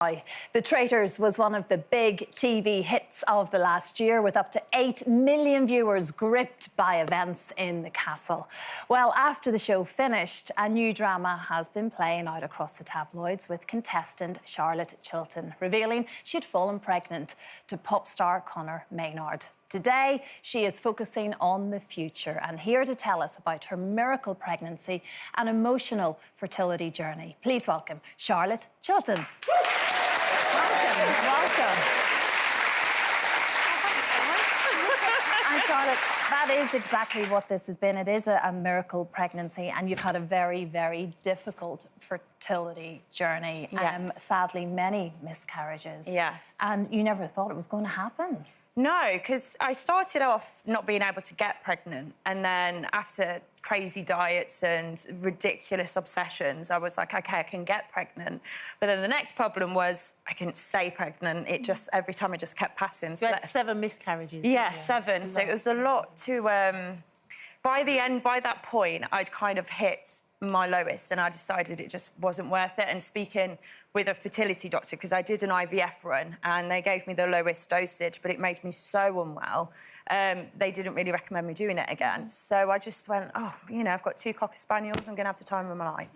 The Traitors was one of the big TV hits of the last year, with up to 8 million viewers gripped by events in the castle. Well, after the show finished, a new drama has been playing out across the tabloids, with contestant Charlotte Chilton revealing she had fallen pregnant to pop star Conor Maynard. Today, she is focusing on the future and here to tell us about her miracle pregnancy and emotional fertility journey. Please welcome Charlotte Chilton. Welcome. And Charlotte, that is exactly what this has been. It is a miracle pregnancy, and you've had a very, very difficult fertility journey. Yes. Sadly, many miscarriages. Yes. And you never thought it was going to happen. No, because I started off not being able to get pregnant, and then after crazy diets and ridiculous obsessions, I was like, OK, I can get pregnant. But then the next problem was I couldn't stay pregnant. It just, every time it just kept passing. So you had 7 miscarriages? Yeah, 7. So it was a lot to... By that point, I'd kind of hit my lowest, and I decided it just wasn't worth it. And speaking with a fertility doctor, because I did an IVF run, and they gave me the lowest dosage, but it made me so unwell. They didn't really recommend me doing it again. So I just went, oh, you know, I've got 2 Cocker Spaniels, I'm going to have the time of my life.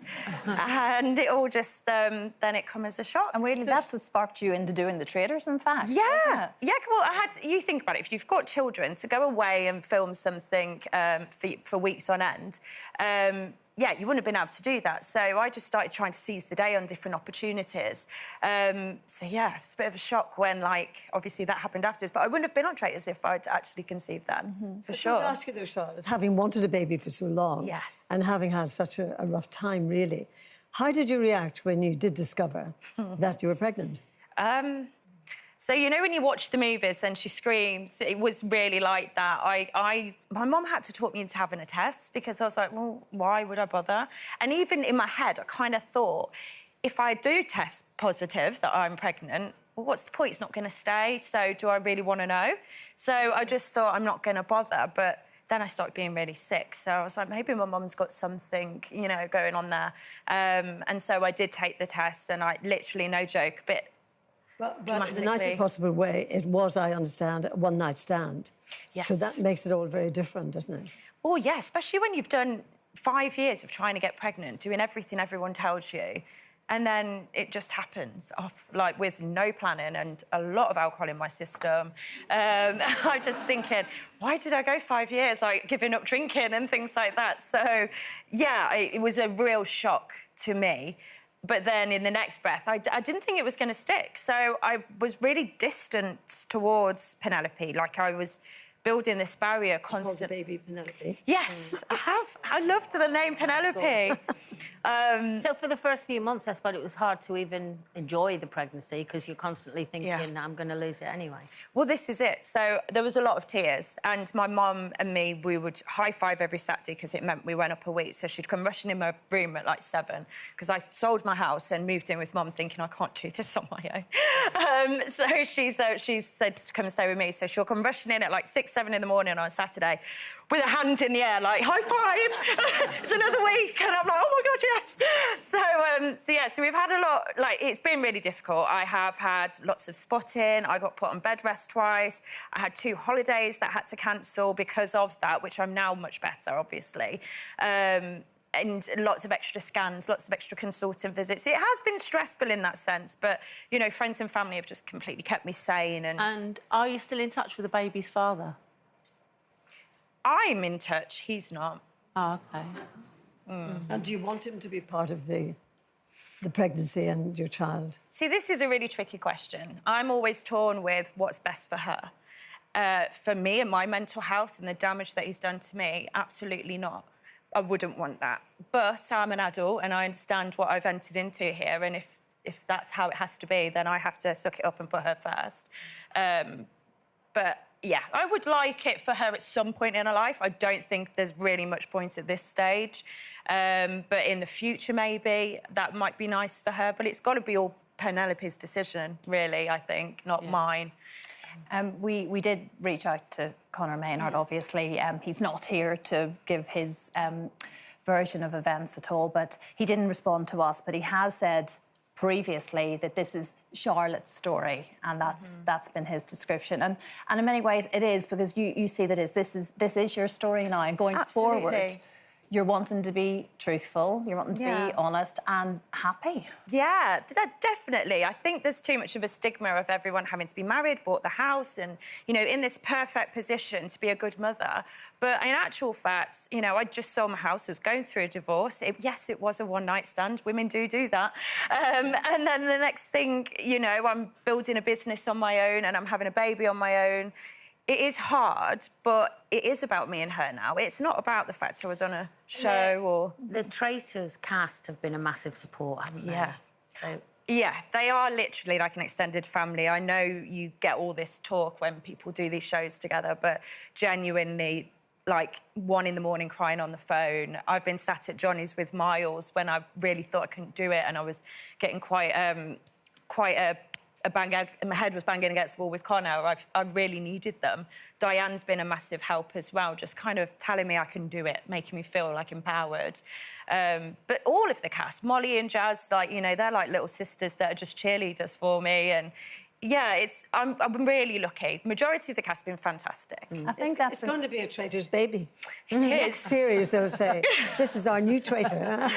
And it all just, then it come as a shock. And really, that's what sparked you into doing the Traitors, in fact. Yeah, yeah. Well, you think about it. If you've got children, to go away and film something for weeks on end, yeah, you wouldn't have been able to do that. So I just started trying to seize the day on different opportunities. So, yeah, it's a bit of a shock when, like, obviously that happened afterwards. But I wouldn't have been on Traitors if I'd actually conceived then, for sure. I want to ask you though, Charlotte, having wanted a baby for so long, yes, and having had such a rough time, really, how did you react when you did discover that you were pregnant? So, you know, when you watch the movies and she screams, it was really like that. My mum had to talk me into having a test because I was like, well, why would I bother? And even in my head, I kind of thought, if I do test positive that I'm pregnant, well, what's the point? It's not going to stay. So do I really want to know? So I just thought, I'm not going to bother. But then I started being really sick. So I was like, maybe my mum's got something, you know, going on there. And so I did take the test, and I literally, no joke, but But in the nicest possible way, it was, I understand, a one-night stand. Yes. So that makes it all very different, doesn't it? Oh, yeah, especially when you've done 5 years of trying to get pregnant, doing everything everyone tells you, and then it just happens off, like, with no planning and a lot of alcohol in my system. I'm just thinking, why did I go 5 years, like, giving up drinking and things like that? So, yeah, it was a real shock to me. But then in the next breath, I didn't think it was going to stick. So I was really distant towards Penelope. Like, I was building this barrier constantly. Baby Penelope. Yes, I have. I loved the name Penelope. So for the first few months, I suppose it was hard to even enjoy the pregnancy because you're constantly thinking, I'm going to lose it anyway. Well, this is it. So there was a lot of tears, and my mum and me, we would high-five every Saturday because it meant we went up a week. So she'd come rushing in my room at, like, 7 because I sold my house and moved in with Mum thinking I can't do this on my own. So she said to come and stay with me. So she'll come rushing in at, like, 6, 7 in the morning on a Saturday with her hand in the air, like, high five, it's another week. And I'm like, oh, my God, yes. So we've had a lot, like, it's been really difficult. I have had lots of spotting. I got put on bed rest twice. I had 2 holidays that had to cancel because of that, which I'm now much better, obviously. And lots of extra scans, lots of extra consultant visits. It has been stressful in that sense, but, you know, friends and family have just completely kept me sane. And are you still in touch with the baby's father? I'm in touch, he's not. Oh, OK. And do you want him to be part of the pregnancy and your child? See, this is a really tricky question. I'm always torn with what's best for her. For me and my mental health and the damage that he's done to me, absolutely not. I wouldn't want that. But I'm an adult and I understand what I've entered into here, and if that's how it has to be, then I have to suck it up and put her first. But, yeah, I would like it for her at some point in her life. I don't think there's really much point at this stage. But in the future, maybe, that might be nice for her. But it's got to be all Penelope's decision, really, I think, not mine. We did reach out to Conor Maynard, obviously. He's not here to give his version of events at all, but he didn't respond to us. But he has said previously that this is Charlotte's story, and that's been his description. And in many ways it is, because you see that this is your story now, and going forward, you're wanting to be truthful, you're wanting to be honest and happy. Yeah, definitely. I think there's too much of a stigma of everyone having to be married, bought the house, and, you know, in this perfect position to be a good mother. But in actual fact, you know, I just sold my house, I was going through a divorce. Yes, it was a one-night stand. Women do that. And then the next thing, you know, I'm building a business on my own and I'm having a baby on my own. It is hard, but it is about me and her now. It's not about the fact I was on a show or... The Traitors cast have been a massive support, haven't they? Yeah. So... Yeah, they are literally like an extended family. I know you get all this talk when people do these shows together, but genuinely, like 1 a.m. crying on the phone. I've been sat at Johnny's with Miles when I really thought I couldn't do it, and I was getting quite a my head was banging against the wall with Conor. I really needed them. Diane's been a massive help as well, just kind of telling me I can do it, making me feel like empowered. But all of the cast, Molly and Jazz, like, you know, they're like little sisters that are just cheerleaders for me. And yeah, I'm really lucky. Majority of the cast have been fantastic. I think it's going to be a Traitors baby. It is. Next series, they'll say, this is our new traitor.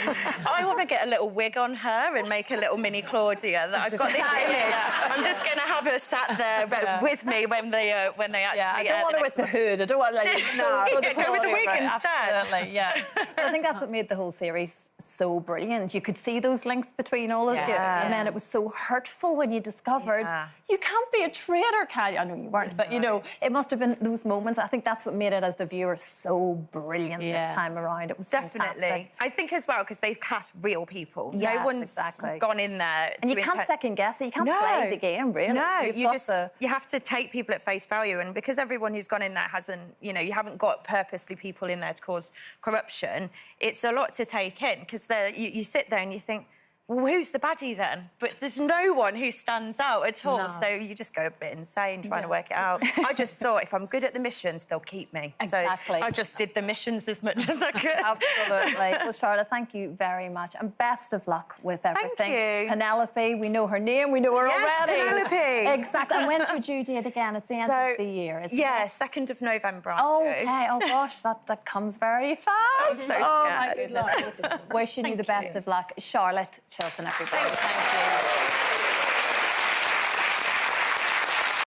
I want to get a little wig on her and make a little mini Claudia. That I've got this image. I'm just going to have her sat there with me when they actually. Yeah, I don't want her with the hood. I don't want like go with the wig instead. Absolutely, yeah. But I think that's what made the whole series so brilliant. You could see those links between all of you, and then it was so hurtful when you discovered you can't be a traitor, can you? I know you weren't, but you know, it must have been those moments. I think that's what made it, as the viewer, so brilliant this time around. It was definitely fantastic. I think as well because they've cast real people. Yes, no one's gone in there. And you can't second guess it. You can't play the game, really. No, you have to take people at face value, and because everyone who's gone in there hasn't, you know, you haven't got purposely people in there to cause corruption. It's a lot to take in because you sit there and you think, well, who's the baddie then? But there's no one who stands out at all. No. So you just go a bit insane trying to work it out. I just thought if I'm good at the missions, they'll keep me. Exactly. So I just did the missions as much as I could. Absolutely. Well, Charlotte, thank you very much. And best of luck with everything. Thank you. Penelope, we know her name, we know her already. Penelope. Exactly. And when's your due date again? It's the end of the year, isn't it? 2nd of November, okay. Oh, gosh, that comes very fast. I'm so scared. Oh, my goodness. Wishing you the best of luck. Charlotte Chilton, everybody. Thank you.